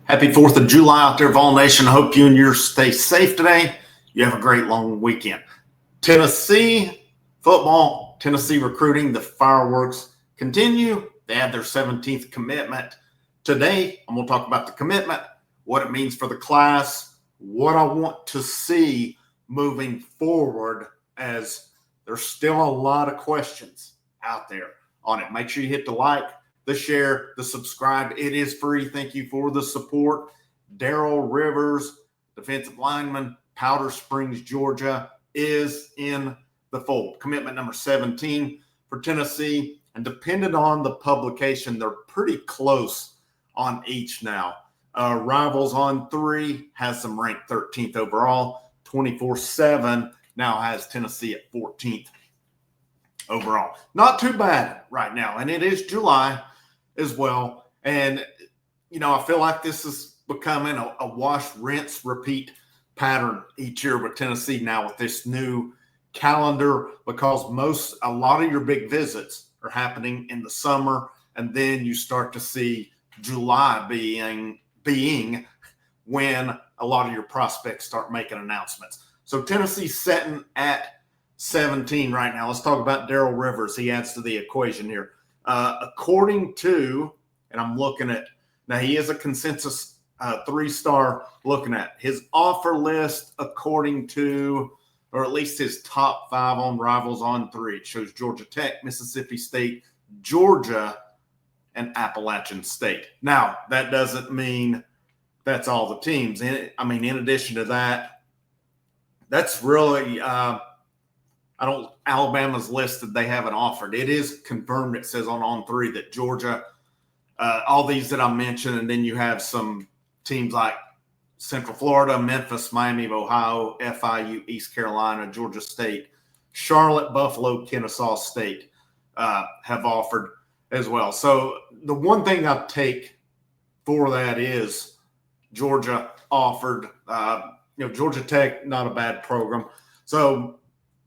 Happy 4th of July out there, Vol Nation. I hope you and yours stay safe today. You have a great long weekend. Tennessee football, Tennessee recruiting, the fireworks continue. They had their 17th commitment. Today, I'm going to talk about the commitment, what it means for the class, what I want to see moving forward, as there's still a lot of questions out there on it. Make sure you hit the like, the share, the subscribe. It is free. Thank you for the support. Daryl Rivers, defensive lineman, Powder Springs, Georgia, is in the fold. Commitment number 17 for Tennessee. And depending on the publication, they're pretty close on each now. Rivals on 3 has them ranked 13th overall. 24/7 now has Tennessee at 14th overall. Not too bad right now. And it is July as well. And, I feel like this is becoming a wash, rinse, repeat pattern each year with Tennessee now with this new calendar, because a lot of your big visits are happening in the summer, and then you start to see July being when a lot of your prospects start making announcements. So Tennessee's sitting at 17 right now. Let's talk about Daryl Rivers. He adds to the equation here. According to, and I'm looking at, now he is a consensus 3-star, looking at his offer list according to, or at least his top 5 on Rivals on 3. It shows Georgia Tech, Mississippi State, Georgia, and Appalachian State. Now, that doesn't mean that's all the teams. In addition to that, that's really Alabama's listed. They haven't offered. It is confirmed. It says on 3 that Georgia, all these that I mentioned, and then you have some teams like Central Florida, Memphis, Miami of Ohio, FIU, East Carolina, Georgia State, Charlotte, Buffalo, Kennesaw State have offered as well. So the one thing I take for that is Georgia offered. Georgia Tech, not a bad program. So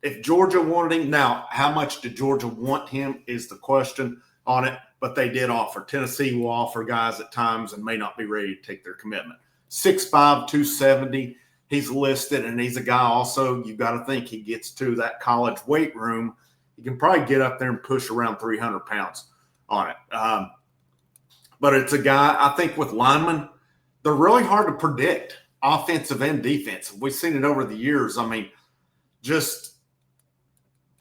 if Georgia wanted him, now how much did Georgia want him is the question on it, but they did offer. Tennessee will offer guys at times and may not be ready to take their commitment. 6'5", 270, he's listed, and he's a guy also, you got to think he gets to that college weight room. He can probably get up there and push around 300 pounds on it. But it's a guy, I think with linemen, they're really hard to predict, offensive and defensive. We've seen it over the years.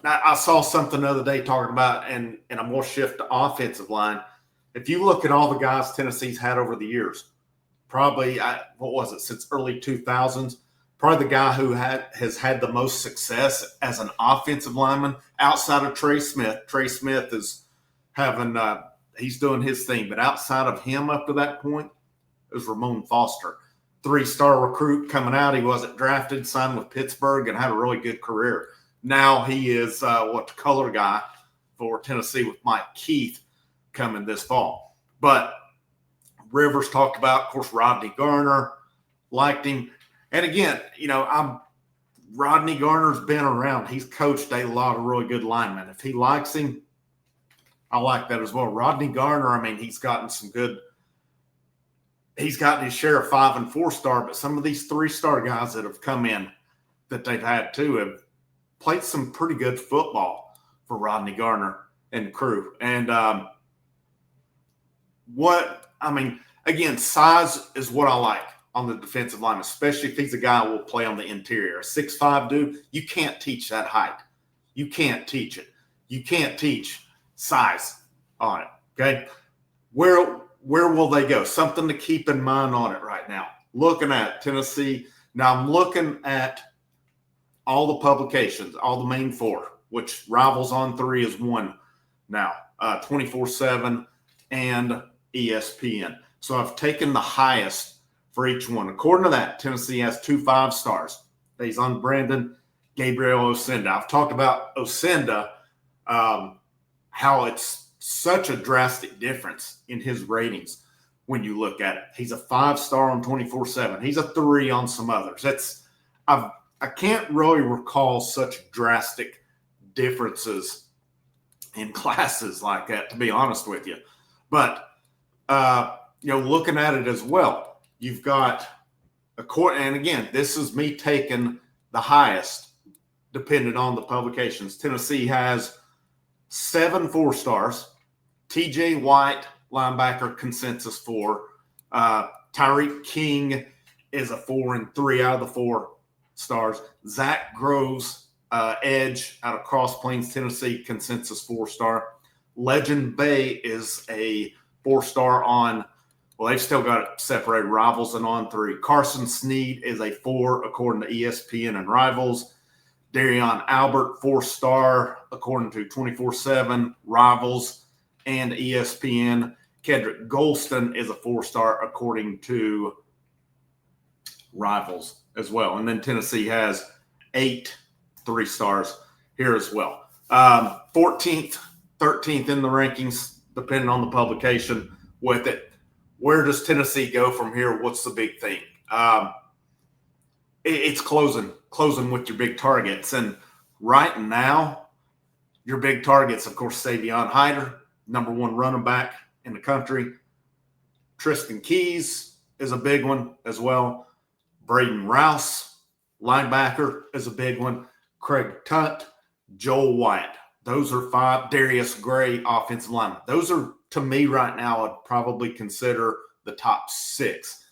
I saw something the other day talking about, and I'm going to shift to offensive line. If you look at all the guys Tennessee's had over the years, probably, since early 2000s, probably the guy who has had the most success as an offensive lineman outside of Trey Smith. Trey Smith is he's doing his thing. But outside of him up to that point, it was Ramon Foster. 3-star recruit coming out. He wasn't drafted, signed with Pittsburgh, and had a really good career. Now he is the color guy for Tennessee with Mike Keith coming this fall. But Rivers talked about, of course, Rodney Garner, liked him. And again, Rodney Garner's been around. He's coached a lot of really good linemen. If he likes him, I like that as well. Rodney Garner, he's gotten his share of 5- and 4-star, but some of these 3-star guys that have come in that they've had too have played some pretty good football for Rodney Garner and crew. And again, size is what I like on the defensive line, especially if he's a guy who will play on the interior. A 6'5" dude, you can't teach that height. You can't teach it. You can't teach size on it, okay? Where will they go? Something to keep in mind on it right now. Looking at Tennessee. Now I'm looking at all the publications, all the main 4, which Rivals on 3 is one now, 24/7 and ESPN. So I've taken the highest for each one. According to that, Tennessee has 2 5-stars. He's on Brandon Gabriel Osenda. I've talked about Osenda, how it's such a drastic difference in his ratings when you look at it. He's a 5-star on 24/7. He's a 3 on some others. I can't really recall such drastic differences in classes like that, to be honest with you. But, looking at it as well, you've got and again, this is me taking the highest, depending on the publications. Tennessee has 7 4-stars. T.J. White, linebacker, consensus 4. Tyreek King is a 4 and 3 out of the 4 stars. Zach Groves, edge out of Cross Plains, Tennessee, consensus 4-star. Legend Bay is a 4-star on, well, they've still got it separated, Rivals and on 3. Carson Sneed is a 4 according to ESPN and Rivals. Darion Albert, 4-star according to 24/7, Rivals, and ESPN. Kedrick Golston is a 4-star according to Rivals as well. And then Tennessee has 8 3-stars here as well. 14th, 13th in the rankings, depending on the publication with it. Where does Tennessee go from here? What's the big thing? It's closing with your big targets. And right now, your big targets, of course, Savion Hyder, number 1 running back in the country. Tristan Keys is a big one as well. Braden Rouse, linebacker, is a big one. Craig Tutt, Joel White. Those are 5. Darius Gray, offensive lineman. Those are, to me right now, I'd probably consider the top 6.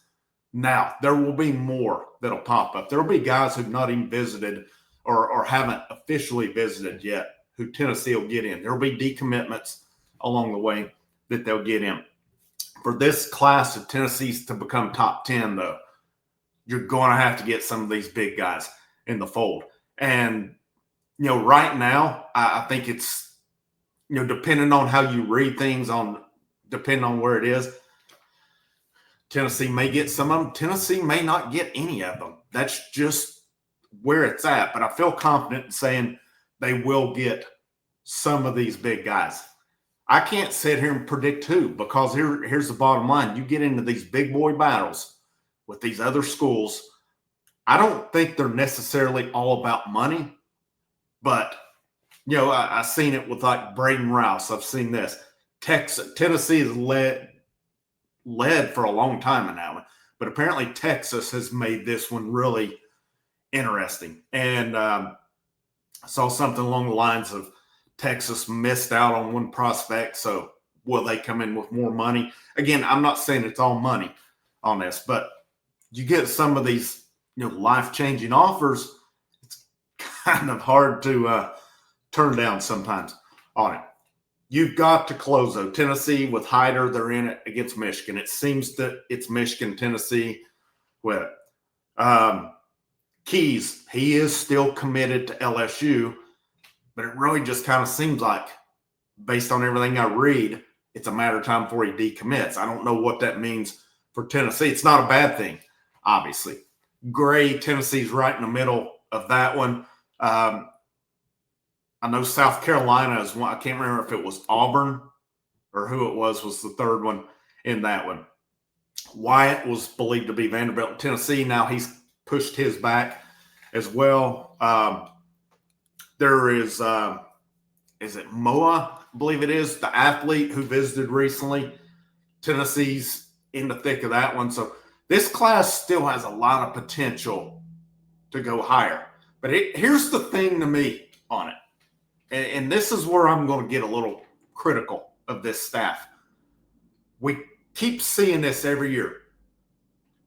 Now, there will be more that'll pop up. There will be guys who've not even visited or haven't officially visited yet who Tennessee will get in. There will be decommitments along the way that they'll get in. For this class of Tennessee's to become top 10, though, you're going to have to get some of these big guys in the fold. And, right now, I think it's, depending on how you read things, depending on where it is, Tennessee may get some of them. Tennessee may not get any of them. That's just where it's at. But I feel confident in saying they will get some of these big guys. I can't sit here and predict who, because here's the bottom line. You get into these big boy battles with these other schools, I don't think they're necessarily all about money. But, I've seen it with like Braden Rouse. I've seen this. Tennessee has led for a long time in that one. But apparently Texas has made this one really interesting. And I saw something along the lines of Texas missed out on one prospect, so will they come in with more money? Again, I'm not saying it's all money on this, but you get some of these life-changing offers, it's kind of hard to turn down sometimes on it. You've got to close, though. Tennessee with Hyder, they're in it against Michigan. It seems that it's Michigan, Tennessee with it. Keys, he is still committed to LSU, but it really just kind of seems like, based on everything I read, it's a matter of time before he decommits. I don't know what that means for Tennessee. It's not a bad thing, obviously. Gray, Tennessee's right in the middle of that one. I know South Carolina is one. I can't remember if it was Auburn or who it was the third one in that one. Wyatt was believed to be Vanderbilt, Tennessee. Now he's pushed his back as well. There is it Moa? I believe it is, the athlete who visited recently. Tennessee's in the thick of that one. So this class still has a lot of potential to go higher. But here's the thing to me on it. And this is where I'm going to get a little critical of this staff. We keep seeing this every year,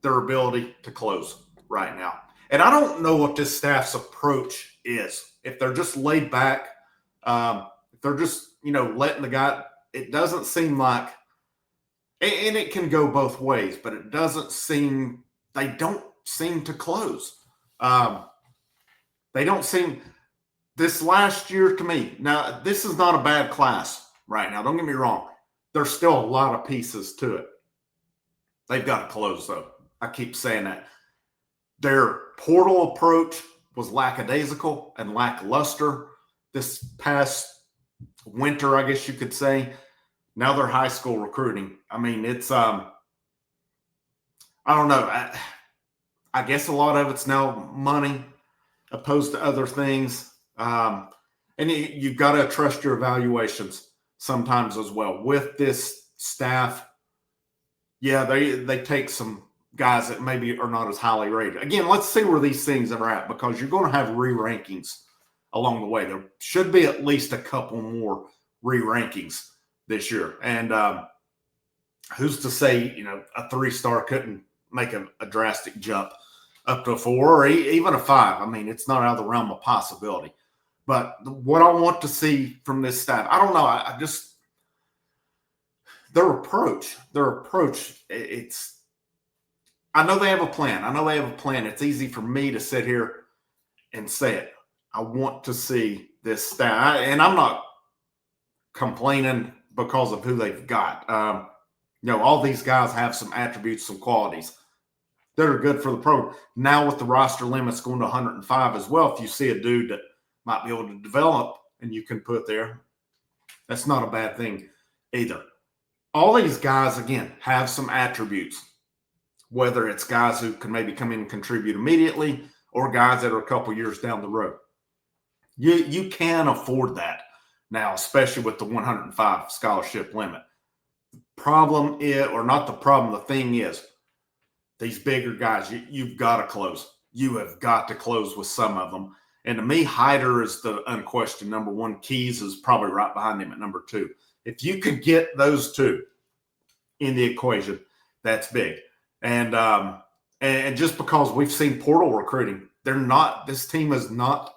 their ability to close right now. And I don't know what this staff's approach is. If they're just laid back, if they're just, letting the guy, it doesn't seem like, and it can go both ways, but it doesn't seem, they don't seem to close. They don't seem, this last year to me, now this is not a bad class right now, don't get me wrong. There's still a lot of pieces to it. They've got to close, though. I keep saying that. Their portal approach was lackadaisical and lackluster this past winter, I guess you could say. Now they're high school recruiting. I mean, it's, I don't know. I guess a lot of it's now money opposed to other things. And you've got to trust your evaluations sometimes as well. With this staff, yeah, they take some guys that maybe are not as highly rated. Again, let's see where these things are at, because you're going to have re-rankings along the way. There should be at least a couple more re-rankings this year. And who's to say, a 3-star couldn't make a drastic jump up to a 4 or even a 5. I mean, it's not out of the realm of possibility. But what I want to see from this staff, I don't know. I just, their approach, I know they have a plan. It's easy for me to sit here and say it. I want to see this staff. And I'm not complaining because of who they've got. All these guys have some attributes, some qualities that are good for the program. Now with the roster limits going to 105 as well, if you see a dude that might be able to develop and you can put there, that's not a bad thing either. All these guys, again, have some attributes, whether it's guys who can maybe come in and contribute immediately or guys that are a couple years down the road. You can afford that now, especially with the 105 scholarship limit. Problem is, or not the problem, the thing is, these bigger guys, you've got to close. You have got to close with some of them. And to me, Hyder is the unquestioned number one. Keys is probably right behind him at number 2. If you could get those two in the equation, that's big. And just because we've seen portal recruiting, this team is not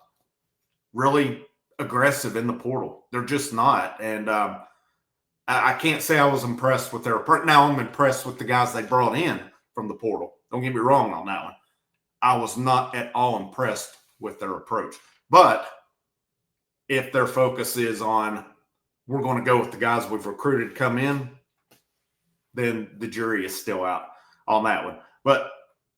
really aggressive in the portal. They're just not. And I can't say I was impressed with their approach. Now I'm impressed with the guys they brought in from the portal. Don't get me wrong on that one. I was not at all impressed with their approach. But if their focus is on, we're going to go with the guys we've recruited come in, then the jury is still out on that one. But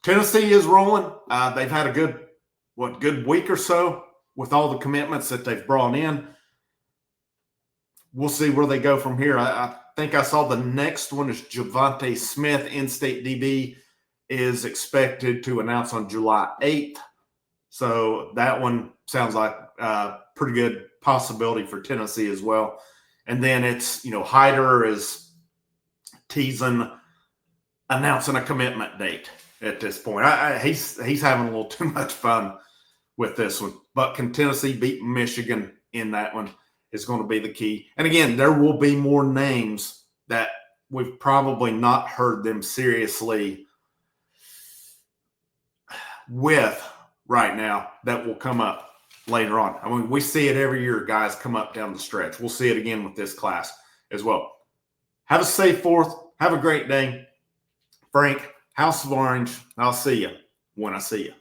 Tennessee is rolling. They've had a good week or so with all the commitments that they've brought in. We'll see where they go from here. I think I saw the next one is Javonte Smith, in-state DB, is expected to announce on July 8th. So that one sounds like a pretty good possibility for Tennessee as well. And then it's, Hyder is teasing, announcing a commitment date at this point. He's having a little too much fun with this one. But can Tennessee beat Michigan in that one is going to be the key. And again, there will be more names that we've probably not heard them seriously with right now that will come up later on. I mean, we see it every year, guys come up down the stretch. We'll see it again with this class as well. Have a safe 4th. Have a great day. Frank, House of Orange. I'll see you when I see you.